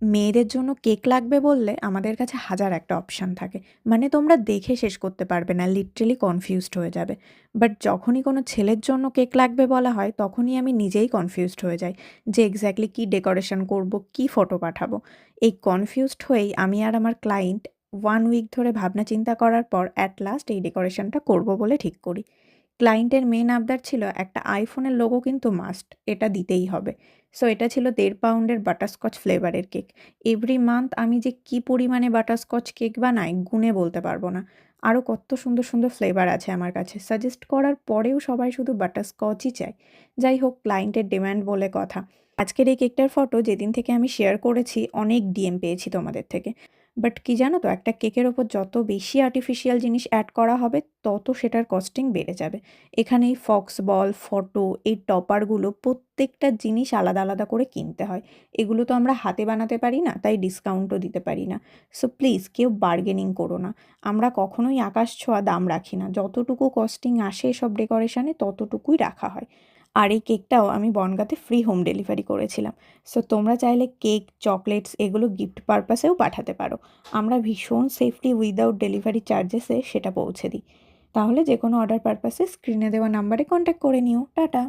মেয়েদের জন্য কেক লাগবে বললে আমাদের কাছে হাজার একটা অপশান থাকে। মানে তোমরা দেখে শেষ করতে পারবে না, লিটারেলি কনফিউজড হয়ে যাবে। বাট যখনই কোনো ছেলের জন্য কেক লাগবে বলা হয়, তখনই আমি নিজেই কনফিউজড হয়ে যাই যে এক্স্যাক্টলি কী ডেকোরেশন করব, কী ফটো পাঠাবো। এই কনফিউজড হয়েই আমি আর আমার ক্লায়েন্ট 1 উইক ধরে ভাবনা চিন্তা করার পর অ্যাট লাস্ট এই ডেকোরেশনটা করব বলে ঠিক করি। ক্লায়েন্টের মেইন আবদার ছিল একটা আইফোনের লোগো কিন্তু মাস্ট, এটা দিতেই হবে। সো এটা ছিল 1.5 পাউন্ডের বাটারস্কচ ফ্লেভারের কেক। এভরি মান্থ আমি যে কী পরিমাণে বাটারস্কচ কেক বানাই গুণে বলতে পারবো না। আরও কত সুন্দর সুন্দর ফ্লেভার আছে আমার কাছে। সাজেস্ট করার পরেও সবাই শুধু বাটারস্কচই চায়। যাই হোক, ক্লায়েন্টের ডিমান্ড বলে কথা। আজকের এই কেকটার ফটো যেদিন থেকে আমি শেয়ার করেছি অনেক ডিএম পেয়েছি তোমাদের থেকে। বাট কি জানো তো, একটা কেকের ওপর যত বেশি আর্টিফিশিয়াল জিনিস অ্যাড করা হবে তত সেটার কস্টিং বেড়ে যাবে। এখানে এই ফক্স বল, ফটো, এই টপারগুলো প্রত্যেকটা জিনিস আলাদা আলাদা করে কিনতে হয়। এগুলো তো আমরা হাতে বানাতে পারি না, তাই ডিসকাউন্টও দিতে পারি না। সো প্লিজ কেউ বার্গেনিং করো না। আমরা কখনোই আকাশ ছোঁয়া দাম রাখি না। যতটুকু কস্টিং আসে এসব ডেকোরেশনে ততটুকুই রাখা হয়। আর এই কেকটাও আমি বনগাঁতে ফ্রি হোম ডেলিভারি করেছিলাম। সো তোমরা চাইলে কেক, চকলেটস এগুলো গিফট পারপাসেও পাঠাতে পারো। আমরা ভীষণ সেফলি উইদাউট ডেলিভারি চার্জেসে সেটা পৌঁছে দিই। তাহলে যে কোনো অর্ডার পারপাসে স্ক্রিনে দেওয়া নাম্বারে কন্ট্যাক্ট করে নিও। টাটা।